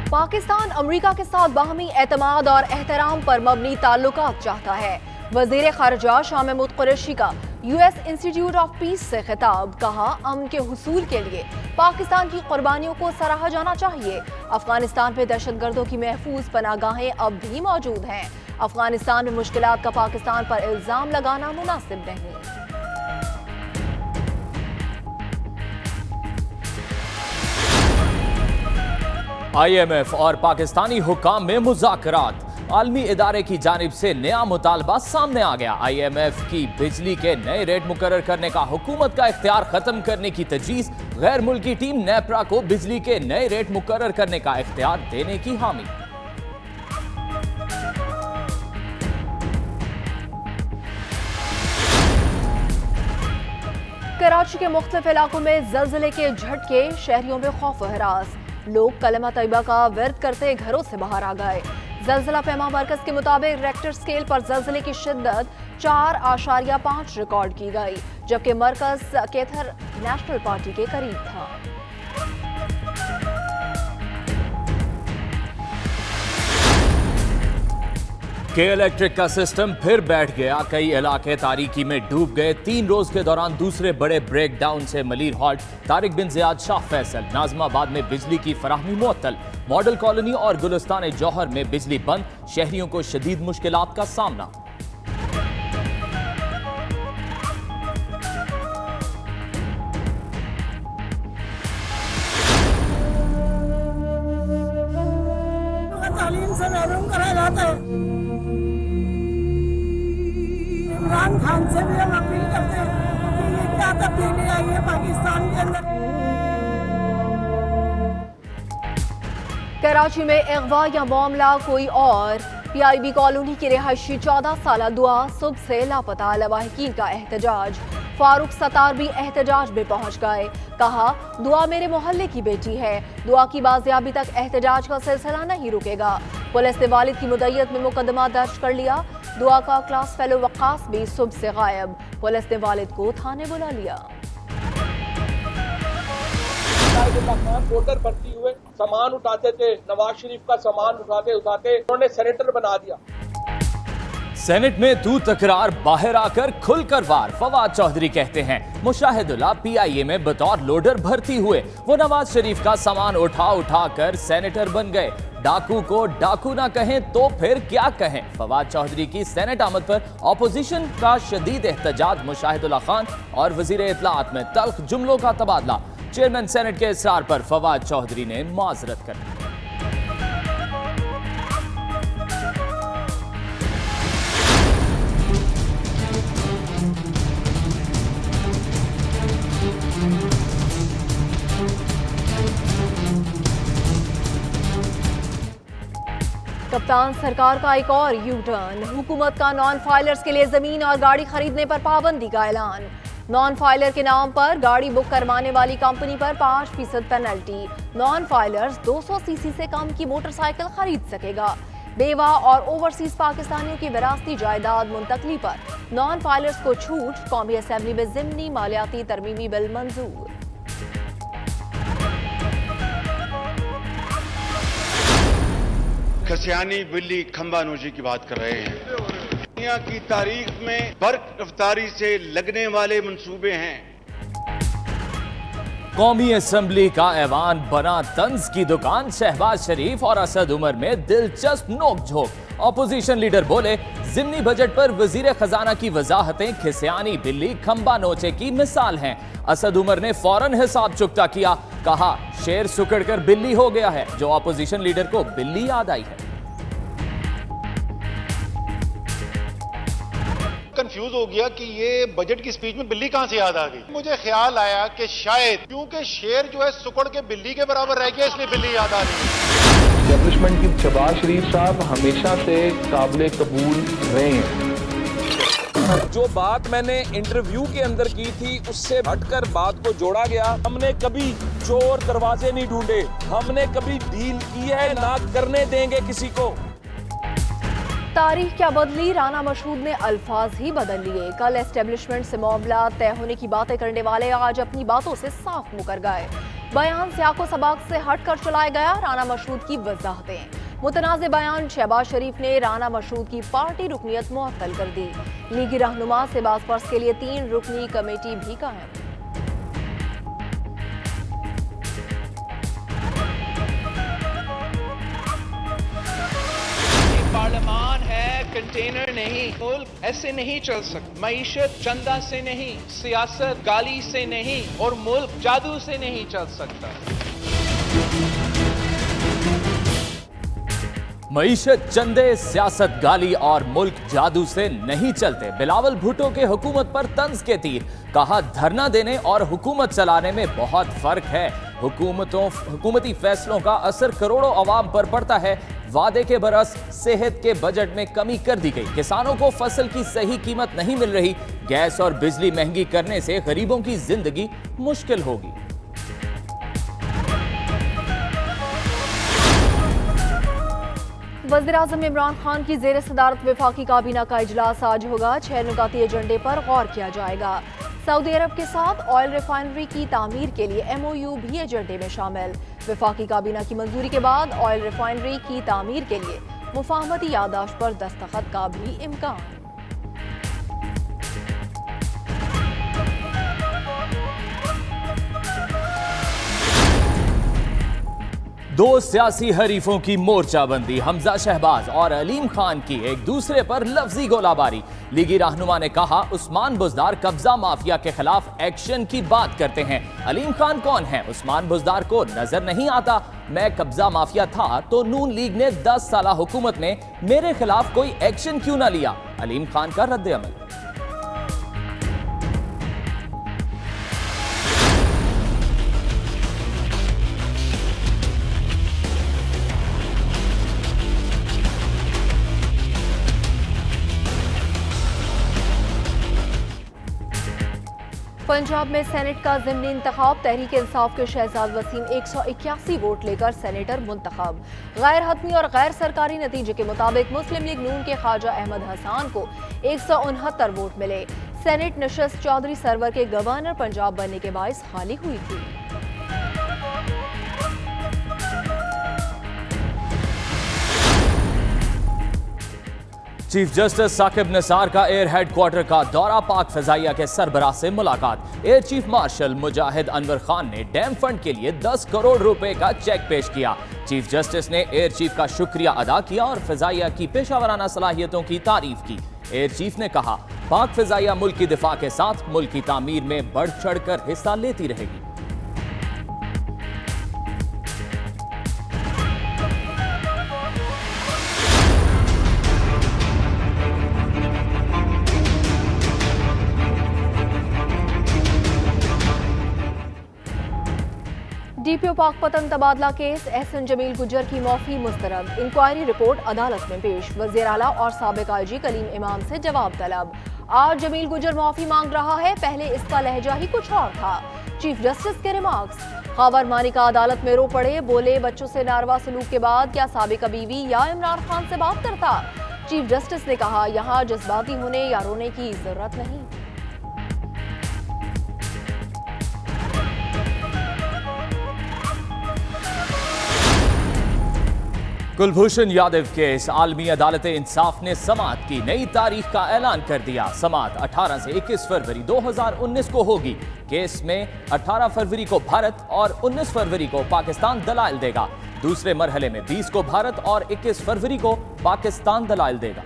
Pakistan America के साथ बाहमी एतमाद और एहतराम पर मबनी ताल्लुकात चाहता है। वज़ीर ख़ारिजा शाह महमूद कुरैशी का US इंस्टीट्यूट ऑफ पीस से खिताब, कहा अमन के हुसूल के लिए पाकिस्तान की कुर्बानियों को सराहा जाना चाहिए। अफगानिस्तान में दहशतगर्दों की महफूज पनागाहें अब भी मौजूद हैं। अफगानिस्तान में मुश्किलात का पाकिस्तान पर इल्जाम लगाना मुनासिब नहीं। IMF और पाकिस्तानी हुकाम में मुज़ाकरात। आलमी इदारे की जानिब से नया मुतालबा सामने आ गया। IMF की बिजली के नए रेट मुकर्रर करने का हुकूमत का इख्तियार खत्म करने की तजवीज़। गैर मुल्की टीम नेपरा को बिजली के नए रेट मुकर्रर करने का इख्तियार देने की हामी। कराची के मुख्तलिफ इलाकों में जल्जले के झटके, शहरियों में खौफ व हरास। लोग कलमा तैयबा का विर्द करते घरों से बाहर आ गए। जल्जला पैमा मरकज के मुताबिक रेक्टर स्केल पर जल्जले की शिद्दत 4.5 रिकॉर्ड की गई, जबकि मरकज केथर नेशनल पार्टी के करीब था। के इलेक्ट्रिक का सिस्टम फिर बैठ गया। कई इलाके तारीकी में डूब गए। 3 रोज के दौरान दूसरे बड़े ब्रेक डाउन से मलीर हॉल्ट। तारिक बिन ज़ियाद शाह फैसल। नाज़िमाबाद में बिजली की फराहमी मुअत्तल। मॉडल कॉलोनी और गुलिस्तान जौहर में बिजली बंद। शहरियों को शदीद मुश्किलात का सामना। तालीम से महरूम करा जाता है। इमरान खान से भी हम अपील करते हैं कि ये क्या तब्दीली आई है पाकिस्तान के अंदर। कराची में अगवा या मामला कोई और। PIB कॉलोनी की रिहायशी 14 साल दुआ सुबह से लापता। लवाहिकीन का एहतजाज। फारूक सत्तार भी एहतजाज में पहुंच गए। कहा दुआ मेरे मोहल्ले की बेटी है। दुआ की बाजियाबी तक एहतजाज का सिलसिला नहीं रुकेगा। पुलिस ने वालिद की मुद्दत में मुकदमा दर्ज कर लिया। दुआ का क्लास फेलो वक्कास भी सुबह से गायब। पुलिस ने वालिद को थाने बुला लिया। वोटर भर्ती हुए, सामान उठाते थे, नवाज शरीफ का सामान उठाते उन्होंने सेनेटर बना दिया। सेनेट में तू तकरार, बाहर आकर खुलकर वार। फवाद चौधरी कहते हैं मुशाहिदुल्लाह PIA में बतौर लोडर भर्ती हुए। वो नवाज शरीफ का सामान उठा कर सेनेटर बन गए। डाकू को डाकू ना कहें तो फिर क्या कहें। फवाद चौधरी की सेनेट आमद पर ऑपोजिशन का शदीद एहतजाज। मुशाहिदुल्लाह खान और वजीर इत्तलाआत में तल्ख जुमलों का तबादला। चेयरमैन सेनेट के इसरार पर फवाद चौधरी ने माजरत कर दी। कप्तान सरकार का एक और यू टर्न। हुकूमत का नॉन फाइलर्स के लिए जमीन और गाड़ी खरीदने पर पाबंदी का ऐलान। नॉन फाइलर के नाम पर गाड़ी बुक करवाने वाली कंपनी पर 5% पेनल्टी। नॉन फाइलर्स 200 सीसी से कम की मोटरसाइकिल खरीद सकेगा। बेवा और ओवरसीज पाकिस्तानियों की विरासती जायदाद मुंतकली पर नॉन फाइलर्स को छूट। कौमी असेंबली में ज़िमनी मालियाती तरमीमी बिल मंजूर। खसियानी बिल्ली खंबा नोशी की बात कर रहे हैं। दुनिया की तारीख में बर्क रफ्तारी से लगने वाले मंसूबे हैं। कौमी असेंबली का ऐवान बना तंज की दुकान। शहबाज शरीफ और असद उमर में दिलचस्प नोकझोंक। ऑपोजिशन लीडर बोले ज़िमनी बजट पर वजीर खजाना की वजाहतें खिसियानी बिल्ली खंबा नोचे की मिसाल हैं। असद उमर ने फौरन हिसाब चुकता किया। कहा शेर सुकड़कर बिल्ली हो गया है। जो ऑपोजिशन लीडर को बिल्ली याद आई है। कंफ्यूज हो गया कि ये बजट की स्पीच में बिल्ली कहां से याद आ गई। मुझे ख्याल आया कि शायद क्योंकि शेर जो है सुकड़ के बिल्ली के बराबर रह गया, इसलिए बिल्ली याद आ गई। एस्टेब्लिशमेंट की शहबाज शरीफ साहब हमेशा से काबिल कबूल रहे हैं। जो बात मैंने इंटरव्यू के अंदर की थी उससे हटकर बात को जोड़ा गया। हमने कभी चोर दरवाजे नहीं ढूंढे, हमने कभी डील की है ना करने देंगे किसी को। तारीख क्या बदली, राना मशहूद ने अल्फाज ही बदल लिए। कल एस्टेब्लिशमेंट से मामला तय होने की बातें करने वाले आज अपनी बातों से साफ मुकर गए। बयान सियाको सबाक से हटकर चलाया गया। राना मशहूद की वजाहतें। मुतनाज़ बयान, शहबाज शरीफ ने राना मशहूद की पार्टी रुकनीत मुअत्तल कर दी। लीगी रहनुमा शहबाज पर्स के लिए 3 रुकनी कमेटी भी कायम। पार्लियामान है, कंटेनर नहीं। मुल्क ऐसे नहीं चल सकता। मईशत चंदा से नहीं, सियासत गाली से नहीं और मुल्क जादू से नहीं चल सकता। मईशत चंदे, सियासत गाली और मुल्क जादू से नहीं चलते। बिलावल भुट्टो के हुकूमत पर तंज के तीर। कहा, धरना देने और हुकूमत चलाने में बहुत फर्क है। हुकूमती फैसलों का असर करोड़ों अवाम पर पड़ता है। वादे के बरस सेहत के बजट में कमी कर दी गई। किसानों को फसल की सही कीमत नहीं मिल रही। गैस और बिजली महंगी करने से गरीबों की जिंदगी मुश्किल होगी। वज़ीर-ए-आज़म इमरान खान की ज़ेर सदारत वफाकी काबीना का इजलास आज होगा। 6 नुकाती एजेंडे पर गौर किया जाएगा। सऊदी अरब के साथ ऑयल रिफाइनरी की तामीर के लिए MOU भी एजेंडे में शामिल। वफाकी काबीना की मंजूरी के बाद ऑयल रिफाइनरी की तामीर के लिए मुफाहमती यादाश्त पर दस्तखत का भी इम्कान। दो सियासी हरीफों की मोर्चाबंदी। हमजा शहबाज और अलीम खान की एक दूसरे पर लफ्जी गोलाबारी। लीगी रहनुमा ने कहा, उस्मान बुज़दार कब्जा माफिया के खिलाफ एक्शन की बात करते हैं। अलीम खान कौन है? उस्मान बुज़दार को नजर नहीं आता? मैं कब्जा माफिया था तो नून लीग ने 10 साल हुकूमत में मेरे खिलाफ कोई एक्शन क्यों ना लिया? अलीम खान का रद्द अमल। पंजाब में सेनेट का ज़िमनी इंतखाब। तहरीक इंसाफ के शहजाद वसीम 181 वोट लेकर सेनेटर मुंतखब। गैर हतमी और गैर सरकारी नतीजे के मुताबिक मुस्लिम लीग नून के ख्वाजा अहमद हसान को 169 वोट मिले। सेनेट नशस्त चौधरी सरवर के गवर्नर पंजाब बनने के बायस खाली हुई थी। चीफ जस्टिस साकिब निसार का एयर हेडक्वार्टर का दौरा। पाक फिजाइया के सरबराह से मुलाकात। एयर चीफ मार्शल मुजाहिद अनवर खान ने डैम फंड के लिए 10 करोड़ रुपए का चेक पेश किया। चीफ जस्टिस ने एयर चीफ का शुक्रिया अदा किया और फिजाइया की पेशावराना सलाहियतों की तारीफ की। एयर चीफ ने कहा, पाक फिजाइया मुल्क की दिफा के साथ मुल्क की तामीर में बढ़ चढ़कर हिस्सा लेती रहेगी। DPO पाकपतन तबादला केस। एहसन जमील गुजर की मौफी मुस्तरद। इंक्वायरी रिपोर्ट अदालत में पेश। वज़ीर आला और साबिक IG कलीम इमाम से जवाब तलब। आज जमील गुजर मौफी मांग रहा है, पहले इसका लहजा ही कुछ और था। चीफ जस्टिस के रिमार्क्स। खबर मानिका अदालत में रो पड़े। बोले, बच्चों से नारवा सलूक के बाद क्या साबिका बीवी या इमरान खान से बात करता? चीफ जस्टिस ने कहा, यहाँ जज्बाती होने या रोने की जरूरत नहीं। कुलभूषण यादव केस। आलमी अदालत इंसाफ ने समाअत की नई तारीख का ऐलान कर दिया। समाअत 18 से 21 फरवरी 2019 को होगी। केस में 18 फरवरी को भारत और 19 फरवरी को पाकिस्तान दलाइल देगा। दूसरे मरहले में 20 को भारत और 21 फरवरी को पाकिस्तान दलाइल देगा।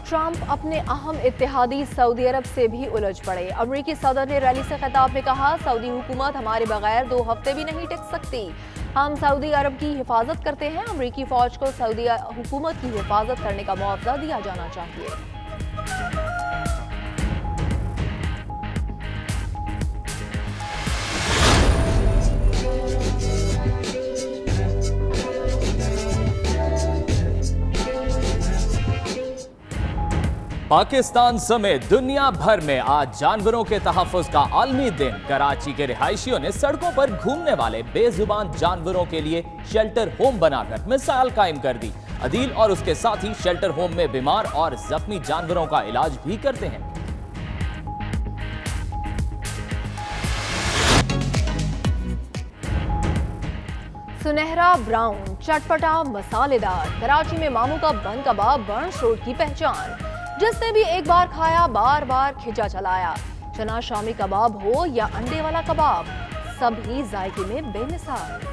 ट्रंप अपने अहम इत्तेहादी सऊदी अरब से भी उलझ पड़े। अमरीकी सदर ने रैली से खिताब में कहा, सऊदी हुकूमत हमारे बगैर 2 हफ्ते भी नहीं टिक सकती। हम सऊदी अरब की हिफाजत करते हैं। अमरीकी फौज को सऊदी हुकूमत की हिफाजत करने का मुआवजा दिया जाना चाहिए। पाकिस्तान समेत दुनिया भर में आज जानवरों के तहफ्फुज़ का आलमी दिन। कराची के रिहायशियों ने सड़कों पर घूमने वाले बेजुबान जानवरों के लिए शेल्टर होम बनाकर मिसाल कायम कर दी। अदील और उसके साथी शेल्टर होम में बीमार और जख्मी जानवरों का इलाज भी करते हैं। सुनहरा ब्राउन, चटपटा, मसालेदार, कराची में मामू का बन कबाब बर्न्स रोड की पहचान। जिसने भी एक बार खाया बार बार खिंचा चलाया। चना शामी कबाब हो या अंडे वाला कबाब, सभी जायके में बेमिसाल।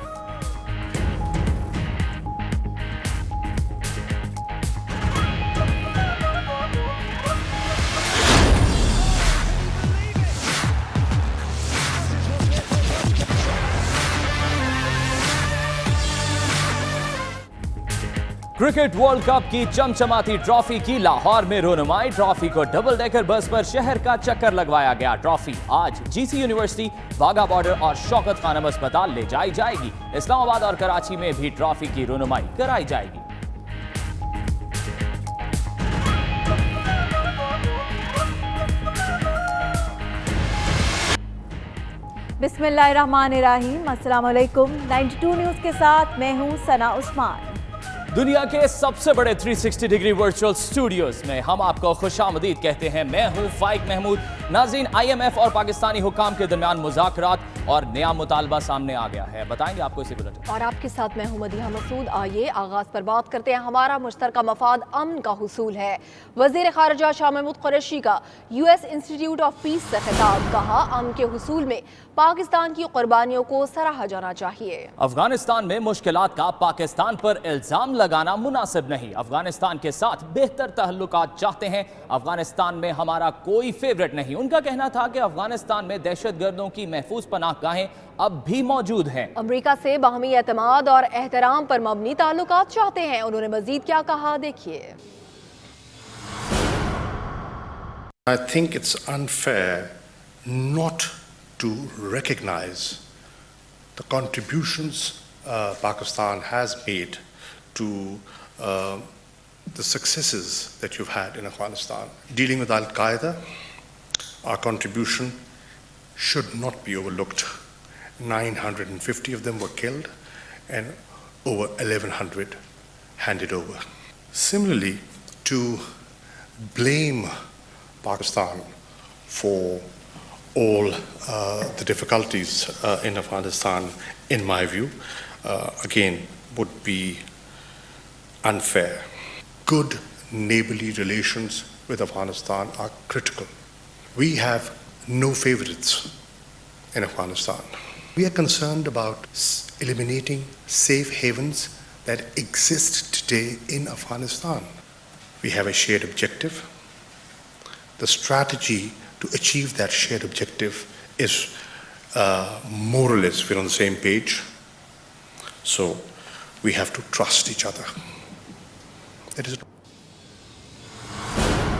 क्रिकेट वर्ल्ड कप की चमचमाती ट्रॉफी की लाहौर में रोनुमाई। ट्रॉफी को डबल डेकर बस पर शहर का चक्कर लगवाया गया। ट्रॉफी आज जीसी यूनिवर्सिटी, वाघा बॉर्डर और शौकत खानम अस्पताल ले जाई जाएगी। इस्लामाबाद और कराची में भी ट्रॉफी की रोनुमाई कराई जाएगी। बिस्मिल्लाहिर्रहमानिर्रहीम, अस्सलाम वालेकुम। 92 न्यूज़ के साथ मैं हूं सना उस्मान। दुनिया के सबसे बड़े 360 डिग्री वर्चुअल स्टूडियोज में हम आपको खुशामदीद कहते हैं। मैं हूं फाइक महमूद। नाज़रीन, IMF और पाकिस्तानी हुकाम के दरमियान मुज़ाकरात और नया मुतालबा सामने आ गया है। बताएंगे आपको इसी बुलेटिन। और आपके साथ मैं हूं मदीहा मसूद। आइए आगाज पर बात करते हैं। हमारा मुश्तरका मफाद अमन का हुसूल है। वज़ीर ख़ारिजा शाह महमूद कुरैशी का US इंस्टीट्यूट ऑफ पीस से खिताब। कहा, अमन के हुसूल में पाकिस्तान की कुर्बानियों को सराहा जाना चाहिए। अफगानिस्तान में मुश्किलात का पाकिस्तान पर इल्जाम लगाना मुनासिब नहीं। अफगानिस्तान के साथ बेहतर तहल्लुकात चाहते हैं। अफगानिस्तान में हमारा कोई फेवरेट नहीं। उनका कहना था कि अफगानिस्तान में दहशतगर्दों की महफूज पनाहगाहें अब भी मौजूद हैं। अमेरिका से बाहमी एतमाद और एहतराम पर मबनी ताल्लुकात चाहते हैं। उन्होंने मजीद क्या कहा, देखिए। I think it's unfair not to recognize the contributions Pakistan has made to the successes that you've had in Afghanistan. Dealing with Al-Qaeda, our contribution should not be overlooked. 950 of them were killed and over 1,100 handed over. Similarly, to blame Pakistan for all the difficulties in Afghanistan, in my view, again, would be unfair. Good neighborly relations with Afghanistan are critical. We have no favorites in Afghanistan. We are concerned about eliminating safe havens that exist today in Afghanistan. We have a shared objective. The strategy to achieve that shared objective is more or less we're on the same page. So we have to trust each other. It is